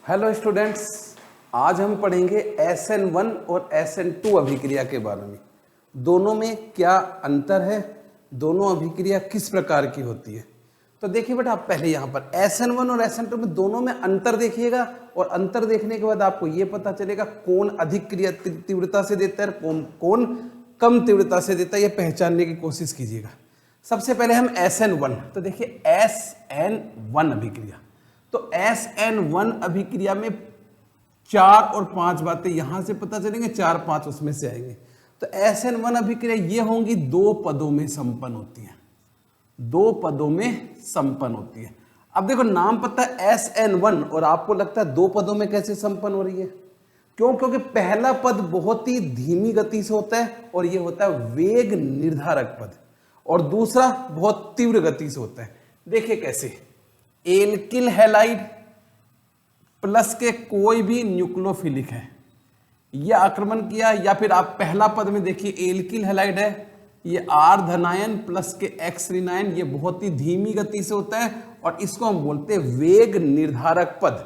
Hello students, आज हम पढ़ेंगे SN1 और SN2 अभिक्रिया के बारे में। दोनों में क्या अंतर है, दोनों अभिक्रिया किस प्रकार की होती है। तो देखिए बेटा, आप पहले यहाँ पर SN1 और SN2 में दोनों में अंतर देखिएगा और अंतर देखने के बाद आपको ये पता चलेगा कौन अधिक क्रिया तीव्रता से देता है, कौन कम तीव्रता से देता है, ये पहचानने की कोशिश कीजिएगा। सबसे पहले हम SN1, तो देखिए SN1 अभिक्रिया, तो SN1 अभिक्रिया में 4 और 5 बातें यहां से पता चलेंगे, 4-5 उसमें से आएंगे। तो SN1 अभिक्रिया ये होंगी, 2 पदों में संपन्न होती है, 2 पदों में संपन्न होती है। अब देखो, नाम पता है SN1 और आपको लगता है 2 पदों में कैसे संपन्न हो रही है। क्यों? क्योंकि पहला पद बहुत ही धीमी गति से होता है और ये होता है वेग निर्धारक पद, और दूसरा बहुत तीव्र गति से होता है। देखिए कैसे, एल्किल हैलाइड प्लस के कोई भी न्यूक्लियोफिलिक है, यह आक्रमण किया, या फिर आप पहला पद में देखिए एल्किल हैलाइड है, ये R धनायन प्लस के X ऋणायन, ये बहुत ही धीमी गति से होता है और इसको हम बोलते हैं वेग निर्धारक पद।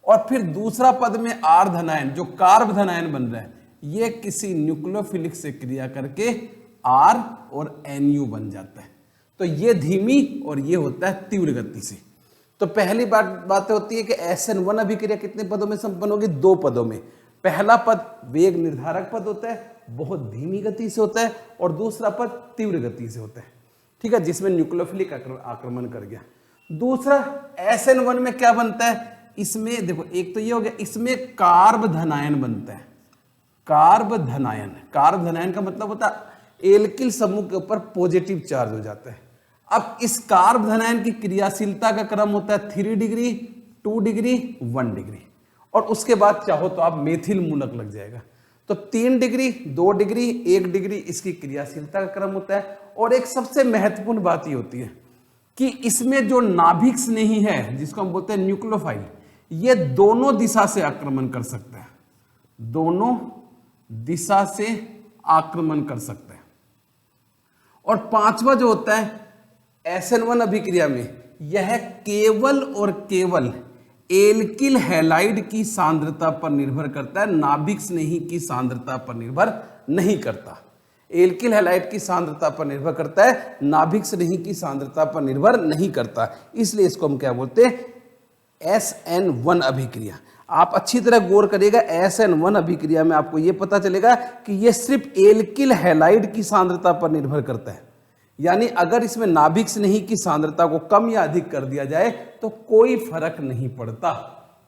और फिर दूसरा पद में R धनायन जो कार्ब धनायन बन रहा है, ये किसी न्यूक्लियोफिलिक से क्रिया करके R और Nu बन जाता है। तो ये धीमी और ये होता है तीव्र गति से। तो पहली बात होती है कि SN1 अभिक्रिया कितने पदों में संपन्न होगी? 2 पदों में। पहला पद वेग निर्धारक पद होता है, बहुत धीमी गति से होता है, और दूसरा पद तीव्र गति से होता है, ठीक है, जिसमें न्यूक्लियोफिलिक आक्रमण कर गया। दूसरा SN1 में क्या बनता है? इसमें देखो, एक तो ये हो गया, इसमें कार्ब धनायन बनता है, कार्ब धनायन। कार्ब धनायन का मतलब होता है एल्किल समूह के ऊपर पॉजिटिव चार्ज हो जाता है। अब इस कार्ब धनायन की क्रियाशीलता का क्रम होता है 3 डिग्री, 2 डिग्री, 1 डिग्री, और उसके बाद चाहो तो आप मेथिल मूलक लग जाएगा। तो 3 डिग्री, 2 डिग्री, 1 डिग्री इसकी क्रियाशीलता का क्रम होता है। और एक सबसे महत्वपूर्ण बात ये होती है कि इसमें जो नाभिक स्नेही है, जिसको हम बोलते हैं न्यूक्लियोफाइल, ये दोनों दिशा से आक्रमण कर सकता है, दोनों दिशा से आक्रमण कर सकता है। और पांचवा जो होता है SN1 अभिक्रिया में, यह केवल और केवल एल्किल हैलाइड की सांद्रता पर निर्भर करता है, नाभिक स्नेही की सांद्रता पर निर्भर नहीं करता। एल्किल हैलाइड की सांद्रता पर निर्भर करता है, नाभिक स्नेही की सांद्रता पर निर्भर नहीं करता। इसलिए इसको हम क्या बोलते हैं? SN1 अभिक्रिया। आप अच्छी तरह गौर करिएगा, SN1 अभिक्रिया में आपको यह पता चलेगा कि यह सिर्फ एल्किल हैलाइड की सांद्रता पर निर्भर करता है। यानी अगर इसमें नाभिक स्नेही की सांद्रता को कम या अधिक कर दिया जाए तो कोई फर्क नहीं पड़ता,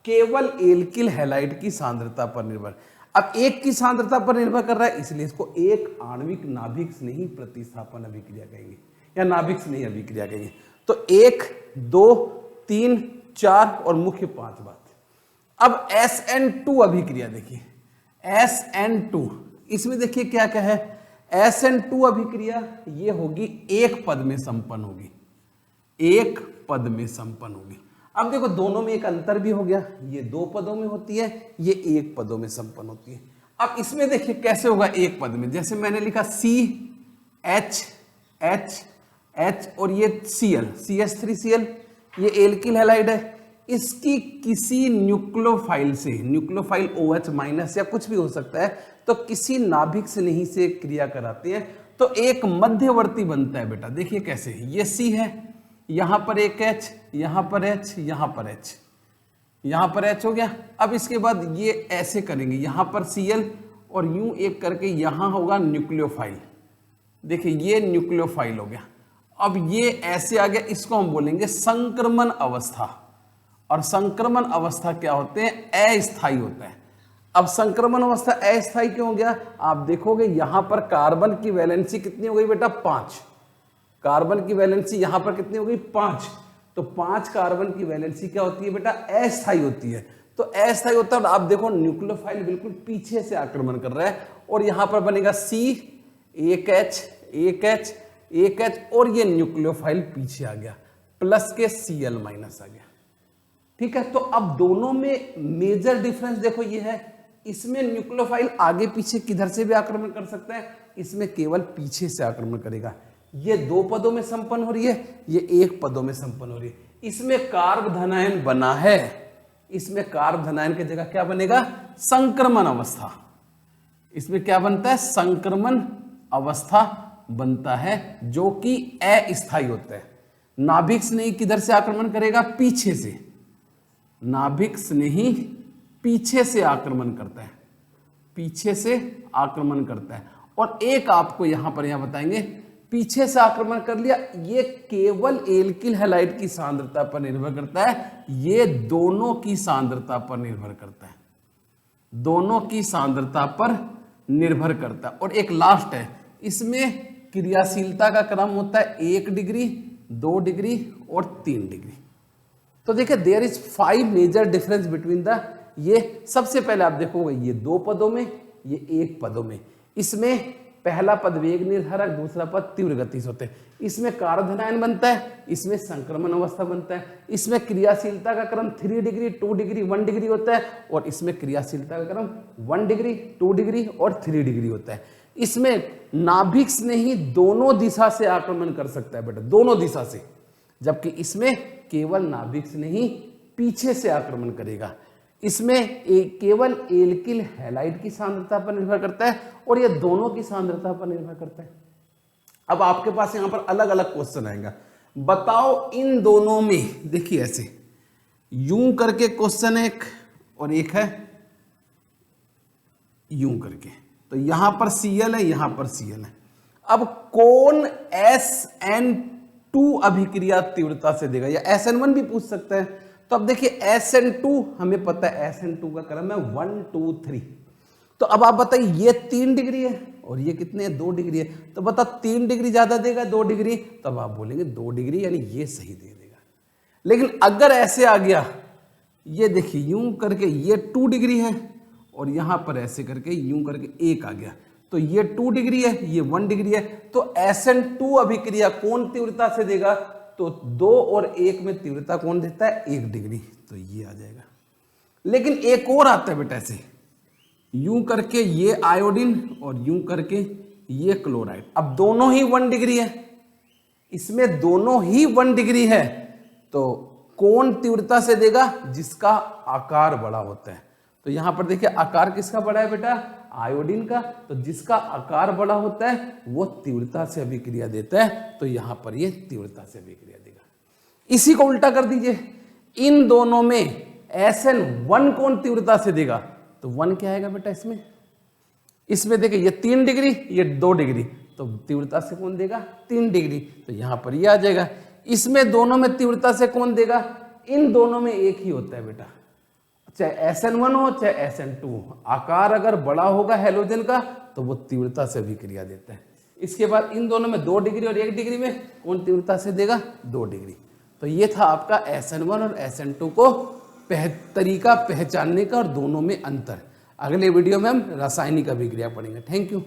केवल एल्किल हैलाइड की सांद्रता पर निर्भर। अब एक की सांद्रता पर निर्भर कर रहा है, इसलिए इसको एक आणविक नाभिक स्नेही प्रतिस्थापन अभिक्रिया कहेंगे या नाभिक स्नेही अभिक्रिया कहेंगे। तो 1, 2, 3, 4 और मुख्य 5 बात। अब SN2 अभिक्रिया देखिए, SN2, इसमें देखिए क्या क्या है। SN2 अभिक्रिया ये होगी, 1 पद में संपन्न होगी, 1 पद में संपन्न होगी। अब देखो, दोनों में एक अंतर भी हो गया, ये 2 पदों में होती है, ये 1 पदों में संपन्न होती है। अब इसमें देखिए कैसे होगा 1 पद में, जैसे मैंने लिखा CH H H और ये Cl CH3Cl, ये एल्किल हैलाइड है, इसकी किसी न्यूक्लियोफाइल से, न्यूक्लियोफाइल OH- या कुछ भी हो सकता है, तो किसी नाभिक स्नेही से क्रिया कराते हैं तो एक मध्यवर्ती बनता है बेटा। देखिए कैसे, ये C है, यहां पर एक H, यहां पर H, यहां पर H, यहां पर H हो गया। अब इसके बाद ये ऐसे करेंगे, यहां पर Cl और यूं एक करके यहां होगा न्यूक्लियोफाइल। देखिए ये न्यूक्लियोफाइल हो गया। अब ये ऐसे आ गया, इसको हम बोलेंगे संक्रमण अवस्था। और संक्रमण अवस्था क्या होते हैं? अस्थायी होता है। अब संक्रमण अवस्था अस्थायी क्यों हो गया? आप देखोगे यहां पर कार्बन की वैलेंसी कितनी हो गई बेटा? 5। कार्बन की वैलेंसी यहां पर कितनी हो गई? 5। तो 5 कार्बन की वैलेंसी क्या होती है बेटा? अस्थायी होती है। तो अस्थायी होता है, आप देखो न्यूक्लियोफाइल बिल्कुल पीछे से आक्रमण कर रहा है, और यहां पर बनेगा C, 1H, 1H, 1H, और ये न्यूक्लियोफाइल पीछे आ गया, प्लस के Cl- आ गया, ठीक है। तो अब दोनों में मेजर डिफरेंस देखो ये है, इसमें न्यूक्लियोफाइल आगे पीछे किधर से भी आक्रमण कर सकता है, इसमें केवल पीछे से आक्रमण करेगा। ये 2 पदों में संपन्न हो रही है, ये 1 पदों में संपन्न हो रही है। इसमें कार्ब धनायन बना है, इसमें कार्ब धनायन की जगह क्या बनेगा, संक्रमण अवस्था। इसमें क्या बनता है, संक्रमण अवस्था बनता है, जो कि अस्थायी होता है। नाभिक स्नेही किधर से आक्रमण करेगा, पीछे से। नाभिक स्नेही पीछे से आक्रमण करता है, पीछे से आक्रमण करता है। और एक आपको यहां बताएंगे, पीछे से आक्रमण कर लिया, ये केवल एल्किल हैलाइड की सांद्रता पर निर्भर करता है, ये दोनों की सांद्रता पर निर्भर करता है, दोनों की सांद्रता पर निर्भर करता है। और एक लास्ट है, इसमें क्रियाशीलता का क्रम होता है 1 डिग्री, 2 डिग्री और 3 डिग्री। तो देखिए there is 5 major difference between the, ये सबसे पहले आप देखोगे ये 2 पदों में, ये 1 पदों में। इसमें पहला पद वेग निर्धारक, दूसरा पद तीव्र गति से होते हैं। इसमें कार्ब धनायन बनता है, इसमें संक्रमण अवस्था बनता है। इसमें क्रियाशीलता का क्रम 3 डिग्री, 2 डिग्री, 1 डिग्री होता है, और इसमें क्रियाशीलता का क्रम 1 डिग्री, 2 डिग्री और 3 डिग्री होता है। इसमें नाभिक स्नेही दोनों दिशा से आक्रमण कर सकता है बेटा, दोनों दिशा से, जबकि इसमें केवल नाभिक स्नेही पीछे से आक्रमण करेगा। इसमें केवल एल्किल हैलाइड की सांद्रता पर निर्भर करता है, और ये दोनों की सांद्रता पर निर्भर करता है। अब आपके पास यहां पर अलग अलग क्वेश्चन आएगा, बताओ इन दोनों में, देखिए ऐसे यूं करके क्वेश्चन एक, और एक है यूं करके, तो यहां पर Cl है, यहां पर Cl है। अब कौन SN2 अभिक्रिया तीव्रता से देगा, या SN1 भी पूछ सकते हैं। तो अब देखिए SN2 हमें पता है, SN2 का क्रम है 1 2 3। तो अब आप बताइए, ये 3 डिग्री है और ये कितने है, 2 डिग्री है। तो बता 3 डिग्री ज्यादा देगा 2 डिग्री, तब आप बोलेंगे 2 डिग्री, यानी ये सही दे देगा। लेकिन अगर ऐसे आ गया, ये देखिए यूं करके ये 2 डिग्री है, और यहां पर ऐसे करके यूं करके 1 आ गया, तो ये 2 डिग्री है, ये 1 डिग्री है। तो SN2 अभिक्रिया कौन तीव्रता से देगा, तो 2 और 1 में तीव्रता कौन देता है, 1 डिग्री, तो ये आ जाएगा। लेकिन एक और आता है बेटा, ऐसे यूं करके ये आयोडीन और यूं करके ये क्लोराइड। अब दोनों ही 1 डिग्री है, इसमें दोनों ही 1 डिग्री है, तो कौन तीव्रता से देगा, जिसका आकार बड़ा होता है। तो यहां पर देखिए आकार किसका बड़ा है बेटा, आयोडीन का। तो जिसका आकार बड़ा होता है वो तीव्रता से अभिक्रिया देता है, तो यहां पर ये तीव्रता से अभिक्रिया देगा। इसी को उल्टा कर दीजिए, इन दोनों में SN1 कौन तीव्रता से देगा, तो 1 क्या आएगा बेटा इसमें देखिए ये 3 डिग्री, ये 2 डिग्री, तो तीव्रता से कौन देगा, 3 डिग्री, तो यहां पर ये आ जाएगा। इसमें दोनों में तीव्रता से कौन देगा, इन दोनों में एक ही होता है बेटा, चाहे SN1 हो चाहे SN2 हो। आकार अगर बड़ा होगा हैलोजन का तो वो तीव्रता से अभिक्रिया देता है। इसके बाद इन दोनों में 2 डिग्री और 1 डिग्री में कौन तीव्रता से देगा, 2 डिग्री। तो ये था आपका SN1 और SN2 को तरीका पहचानने का और दोनों में अंतर। अगले वीडियो में हम रासायनिक अभिक्रिया पढ़ेंगे। Thank you.